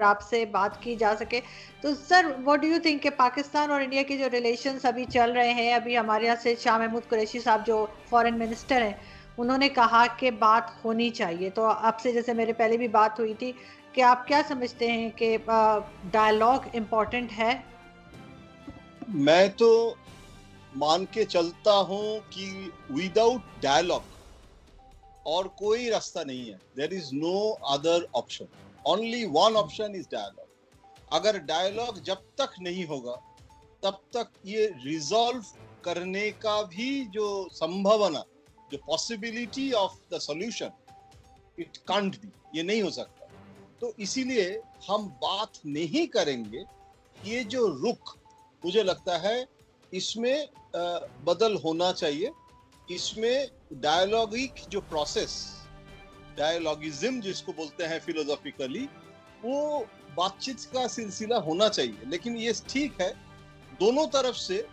आपसे बात की जा सके। तो sir, what do you think कि पाकिस्तान और इंडिया के जो रिलेशंस अभी चल रहे हैं, अभी हमारे यहाँ से शाह महमूद कुरैशी साहब जो फॉरेन मिनिस्टर हैं, उन्होंने कहा कि बात होनी चाहिए। तो आपसे जैसे मेरे पहले भी बात हुई थी कि आप क्या समझते हैं कि डायलॉग इम्पोर्टेंट है? मैं तो मान के चलता हूं कि विदाउट डायलॉग और कोई रास्ता नहीं है। There is no other option, only one option is dialogue. अगर डायलॉग जब तक नहीं होगा तब तक ये रिजॉल्व करने का भी जो संभावना, जो possibility of the solution, it can't be, ये नहीं हो सकता। तो इसीलिए हम बात नहीं करेंगे। ये जो रुख मुझे लगता है इसमें बदल होना चाहिए। इसमें डायलॉगिक जो प्रोसेस, डायलॉगिज्म जिसको बोलते हैं फिलोसॉफिकली, वो बातचीत का सिलसिला होना चाहिए। लेकिन ये ठीक है, दोनों तरफ से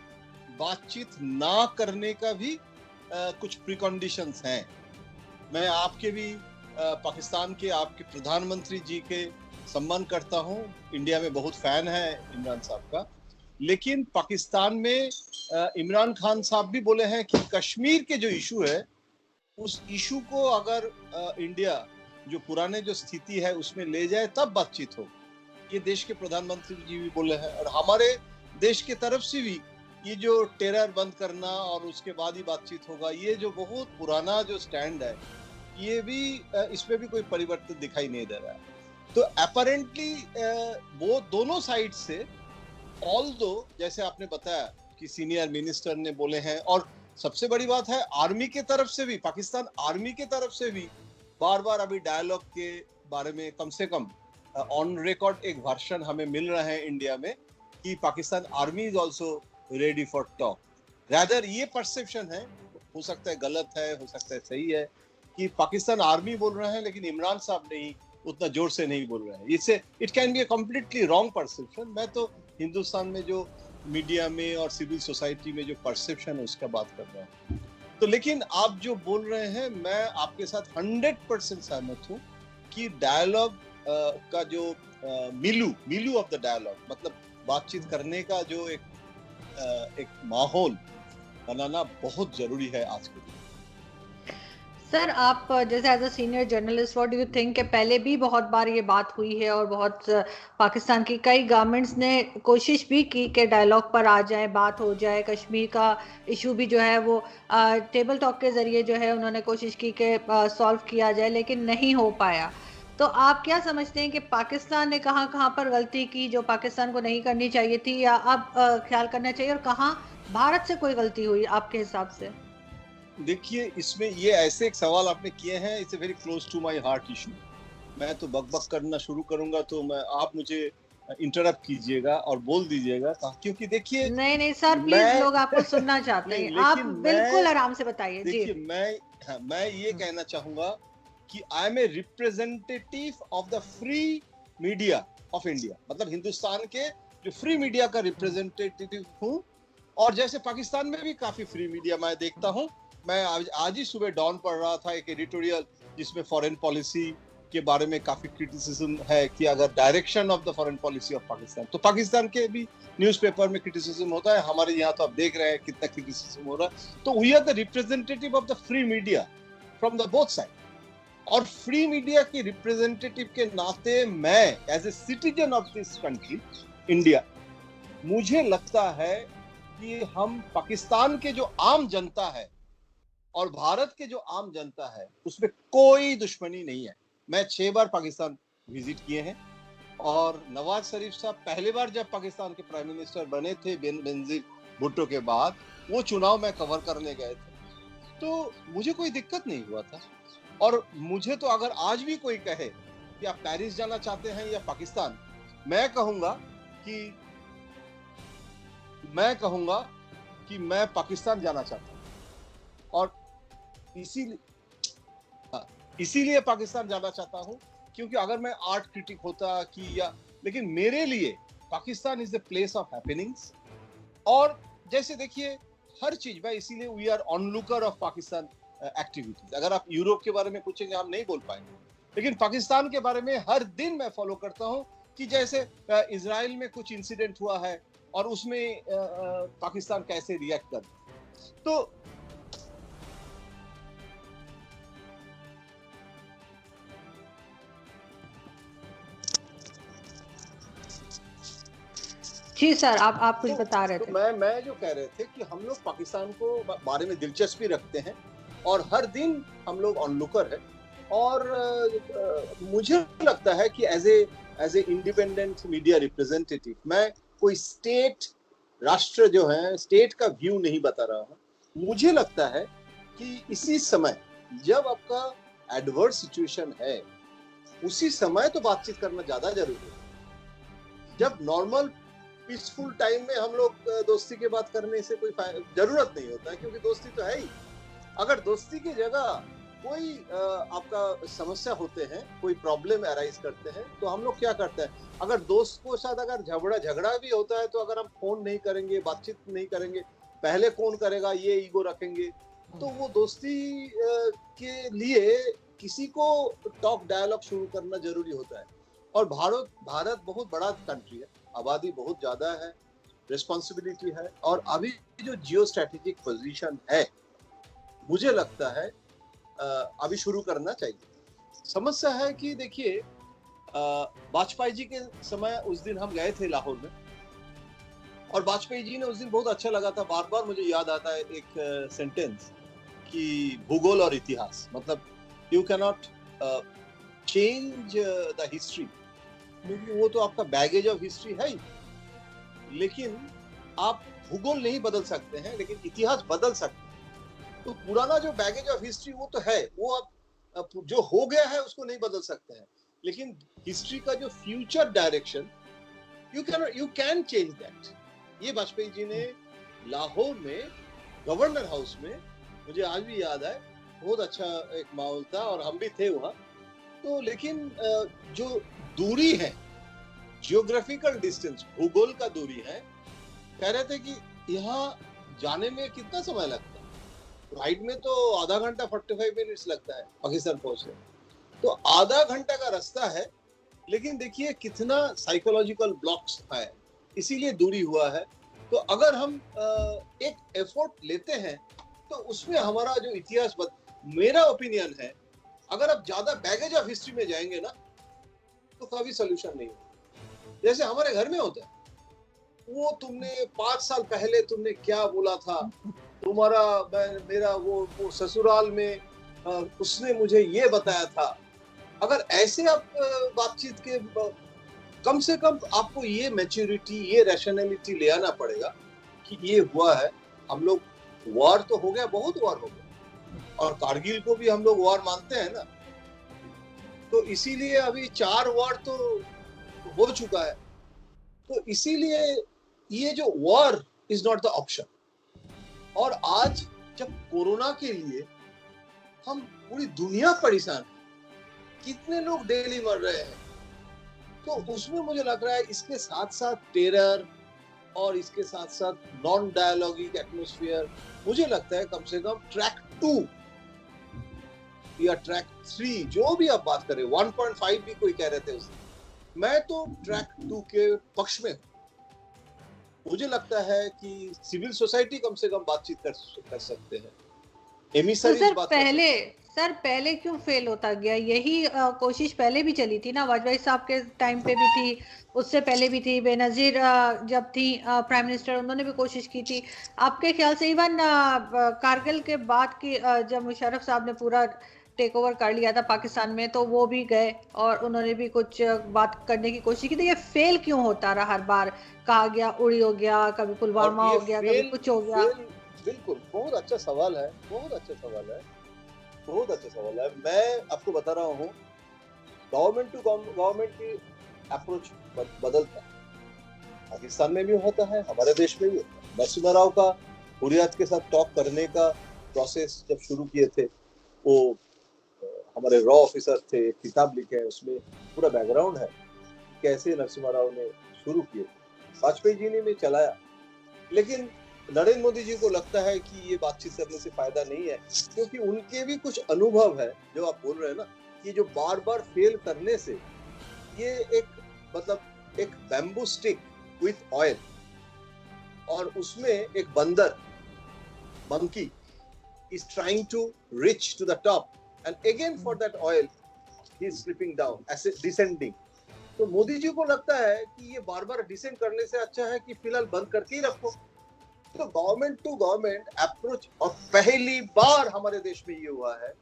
बातचीत ना करने का भी कुछ प्रीकंडीशंस हैं। मैं आपके भी पाकिस्तान के आपके प्रधानमंत्री जी के सम्मान करता हूं, इंडिया में बहुत फैन है इमरान साहब का। लेकिन पाकिस्तान में इमरान खान साहब भी बोले हैं कि कश्मीर के जो इशू है, उस इशू को अगर इंडिया जो पुराने जो स्थिति है उसमें ले जाए तब बातचीत हो। ये देश के प्रधानमंत्री जी भी बोले हैं। और हमारे देश के तरफ से भी ये जो टेरर बंद करना और उसके बाद ही बातचीत होगा, ये जो बहुत पुराना जो स्टैंड है, ये भी इसमें भी कोई परिवर्तन दिखाई नहीं दे रहा है। तो अपैरेंटली वो दोनों साइड से, ऑल्दो जैसे आपने बताया कि सीनियर मिनिस्टर ने बोले हैं, और सबसे बड़ी बात है आर्मी के तरफ से भी, पाकिस्तान आर्मी के तरफ से भी बार बार अभी डायलॉग के बारे में कम से कम ऑन रिकॉर्ड एक वर्जन हमें मिल रहा है इंडिया में कि Pakistan army is also ready for talk. Rather ये परसेप्शन है, हो सकता है गलत है, हो सकता है सही है, कि पाकिस्तान आर्मी बोल रहे हैं लेकिन इमरान साहब नहीं उतना जोर से नहीं बोल रहे हैं। इससे it can be a completely wrong perception. मैं तो हिंदुस्तान में जो मीडिया में और सिविल सोसाइटी में जो परसेप्शन है उसका बात कर रहा हूँ। तो लेकिन आप जो बोल रहे हैं, मैं आपके साथ 100% सहमत हूँ कि डायलॉग का जो मिलू ऑफ द डायलॉग, मतलब बातचीत करने का जो एक माहौल बनाना बहुत जरूरी है आज के दिन। सर, आप जैसे as a senior journalist, what do you think कि पहले भी बहुत बार ये बात हुई है और बहुत पाकिस्तान की कई गवर्नमेंट्स ने कोशिश भी की कि डायलॉग पर आ जाए, बात हो जाए। कश्मीर का इशू भी जो है वो टेबल टॉक के ज़रिए जो है उन्होंने कोशिश की कि सॉल्व किया जाए, लेकिन नहीं हो पाया। तो आप क्या समझते हैं कि पाकिस्तान ने कहाँ कहाँ पर गलती की जो पाकिस्तान को नहीं करनी चाहिए थी, या अब ख्याल करना चाहिए, और कहाँ भारत से कोई गलती हुई आपके हिसाब से? देखिए, इसमें ये ऐसे एक सवाल आपने किए हैं, it's very close to my heart issue. मैं तो बकबक करना शुरू करूंगा तो आप मुझे इंटरप्ट कीजिएगा और बोल दीजिएगा, क्योंकि देखिए नहीं नहीं सर, प्लीज, मैं लोग आपको सुनना चाहते नहीं, हैं, आप लेकिन बिल्कुल मैं आराम से बताइए जी। देखिए मैं ये कहना चाहूंगा कि I am a representative of the free media of India. मतलब हिंदुस्तान के जो फ्री मीडिया का रिप्रेजेंटेटिव हूँ। और जैसे पाकिस्तान में भी काफी फ्री मीडिया मैं देखता हूँ। मैं आज ही सुबह डॉन पढ़ रहा था एक एडिटोरियल जिसमें फॉरेन पॉलिसी के बारे में काफी क्रिटिसिज्म है कि अगर direction of the foreign policy of Pakistan, तो पाकिस्तान के भी न्यूज़पेपर में क्रिटिसिज्म होता है। हमारे यहाँ तो आप देख रहे हैं कितना क्रिटिसिज्म हो रहा है। तो we are the representative of the free media from the both side. और फ्री मीडिया की रिप्रेजेंटेटिव के नाते मैं as a citizen of this country India, मुझे लगता है कि हम पाकिस्तान के जो आम जनता है और भारत के जो आम जनता है उसमें कोई दुश्मनी नहीं है। मैं 6 बार पाकिस्तान विजिट किए हैं, और नवाज शरीफ साहब पहली बार जब पाकिस्तान के प्राइम मिनिस्टर बने थे बेनजीर भुट्टो के बाद, वो चुनाव में कवर करने गए थे, तो मुझे कोई दिक्कत नहीं हुआ था। और मुझे तो अगर आज भी कोई कहे कि आप पेरिस जाना चाहते हैं या पाकिस्तान, मैं कहूंगा कि मैं पाकिस्तान जाना चाहता हूं। और इसीलिए पाकिस्तान जाना चाहता हूं क्योंकि अगर मैं आर्ट क्रिटिक होता कि या, लेकिन मेरे लिए Pakistan is the place of happenings. और जैसे देखिए हर चीज, मैं इसीलिए we are onlooker of Pakistan activities. अगर आप यूरोप के बारे में पूछेंगे हम नहीं बोल पाएंगे, लेकिन पाकिस्तान के बारे में हर दिन मैं फॉलो करता हूं कि जैसे इजराइल में कुछ इंसिडेंट हुआ है और उसमें पाकिस्तान कैसे रिएक्ट कर, तो जी सर, आप कुछ बता रहे थे। मैं जो कह रहे थे कि हम लोग पाकिस्तान को बारे में दिलचस्पी रखते हैं और हर दिन हम लोग ऑनलुकर है, और मुझे लगता है कि as a independent media representative मैं कोई स्टेट, राष्ट्र जो है स्टेट का व्यू नहीं बता रहा हूँ। मुझे लगता है कि इसी समय जब आपका एडवर्स सिचुएशन है, उसी समय तो बातचीत करना ज्यादा जरूरी है। जब नॉर्मल पीसफुल टाइम में हम लोग दोस्ती की बात करने से कोई जरूरत नहीं होता है, क्योंकि दोस्ती तो है ही। अगर दोस्ती की जगह कोई आपका समस्या होते हैं, कोई प्रॉब्लम अराइज करते हैं, तो हम लोग क्या करते हैं, अगर दोस्त के साथ अगर झगड़ा भी होता है, तो अगर हम फोन नहीं करेंगे, बातचीत नहीं करेंगे, पहले कौन करेगा ये ईगो रखेंगे, तो वो दोस्ती के लिए किसी को टॉक डायलॉग शुरू करना जरूरी होता है। और भारत बहुत बड़ा कंट्री है, आबादी बहुत ज्यादा है, रिस्पॉन्सिबिलिटी है, और अभी जो जियो स्ट्रेटेजिक पोजीशन है, मुझे लगता है अभी शुरू करना चाहिए। समस्या है कि देखिए, वाजपेयी जी के समय उस दिन हम गए थे लाहौर में, और वाजपेयी जी ने उस दिन बहुत अच्छा लगा था, बार बार मुझे याद आता है एक सेंटेंस कि भूगोल और इतिहास, मतलब you can not change the history, क्योंकि वो तो आपका बैगेज ऑफ हिस्ट्री है ही, लेकिन आप भूगोल नहीं बदल सकते हैं, लेकिन इतिहास बदल सकते हैं। तो पुराना जो बैगेज ऑफ हिस्ट्री वो तो है, वो आप जो हो गया है उसको नहीं बदल सकते हैं, लेकिन हिस्ट्री का जो future direction you can change that. ये वाजपेयी जी ने लाहौर में गवर्नर हाउस में, मुझे आज भी याद है, बहुत अच्छा एक माहौल था और हम भी थे वहाँ। तो लेकिन जो दूरी है, जियोग्राफिकल डिस्टेंस, भूगोल का दूरी है, कह रहे थे कि यहाँ जाने में कितना समय लगता है, फ्लाइट में तो आधा घंटा 45 मिनट्स लगता है पाकिस्तान पहुंचने, तो आधा घंटा का रास्ता है, लेकिन देखिए कितना साइकोलॉजिकल ब्लॉक्स है, इसीलिए दूरी हुआ है। तो अगर हम एक एफर्ट लेते हैं, तो उसमें हमारा जो इतिहास मेरा ओपिनियन है, अगर आप ज्यादा बैगेज ऑफ हिस्ट्री में जाएंगे ना, तो कभी सोल्यूशन नहीं होगा। जैसे हमारे घर में होता है, वो तुमने 5 साल पहले तुमने क्या बोला था, तुम्हारा मेरा वो ससुराल में उसने मुझे ये बताया था। अगर ऐसे आप बातचीत के, कम से कम आपको ये मैच्योरिटी, ये रैशनैलिटी ले आना पड़ेगा कि ये हुआ है, हम लोग, वॉर तो हो गया, बहुत वॉर हो गया, और कारगिल को भी हम लोग वॉर मानते हैं ना, तो इसीलिए अभी 4 वॉर तो हो चुका है। तो इसीलिए ये जो war is not the option. और आज जब कोरोना के लिए हम पूरी दुनिया परेशान है, कितने लोग डेली मर रहे हैं, तो उसमें मुझे लग रहा है इसके साथ साथ टेरर और इसके साथ साथ नॉन डायलॉगिक एटमॉस्फेयर, मुझे लगता है कम से कम ट्रैक 2 या ट्रैक 3, जो भी आप बात करें, 1.5 भी कोई कह रहे थे उसमें, मैं तो ट्रैक 2 के पक्ष में हूं। मुझे लगता है कि सिविल सोसाइटी कम से कम बातचीत कर सकते हैं, एमिसरीज तो सर पहले क्यों फेल होता गया? यही कोशिश पहले भी चली थी ना, वाजपेयी साहब के टाइम पे भी थी, उससे पहले भी थी, बेनजीर जब थी प्राइम मिनिस्टर, उन्होंने भी कोशिश की थी। आपके ख्याल से इवन कारगिल के बाद की जब मुशर्रफ साहब ने पूरा टेक ओवर कर लिया था पाकिस्तान में, तो वो भी गए और उन्होंने भी कुछ बात करने की कोशिश की थी। ये फेल क्यों होता रहा? हर बार कहा गया उड़ी हो गया, कभी पुलवामा हो गया, कभी कुछ हो गया। बिल्कुल, बहुत अच्छा सवाल है, बहुत अच्छा सवाल है, बहुत अच्छा सवाल है। मैं आपको बता रहा हूँ, गवर्नमेंट टू गवर्नमेंट की अप्रोच बदलता है, पाकिस्तान में भी होता है, हमारे देश में भी होता है। नरसिम्हा राव का हुर्रियत के साथ टॉक करने का प्रोसेस जब शुरू किए थे, वो हमारे रॉ ऑफिसर थे, किताब लिखे हैं, उसमें पूरा बैकग्राउंड है कैसे नरसिम्हा राव ने शुरू किए, वाजपेयी जी ने भी चलाया। लेकिन नरेंद्र मोदी जी को लगता है कि ये बातचीत करने से फायदा नहीं है, क्योंकि उनके भी कुछ अनुभव है, जो आप बोल रहे हैं ना, कि जो बार बार फेल करने से ये एक मतलब एक बैम्बू स्टिक विथ ऑयल और उसमें एक बंदर monkey is trying to reach to the top and again for that oil he is slipping down as descending. तो मोदी जी को लगता है कि ये बार बार डिसेंड करने से अच्छा है कि फिलहाल बंद करके ही रखो. तो गवर्नमेंट टू गवर्नमेंट अप्रोच, और पहली बार हमारे देश में ये हुआ है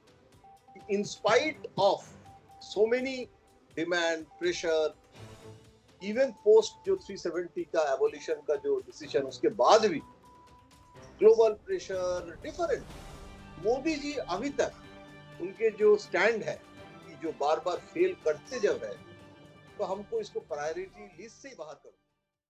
कि in spite of so many demand pressure, even post जो 370 का एबोलिशन का जो डिसीजन, उसके बाद भी global pressure different, Modi ji अभी तक उनके जो स्टैंड है कि जो बार बार फेल करते जब है, तो हमको इसको प्रायोरिटी लिस्ट से ही बाहर करो.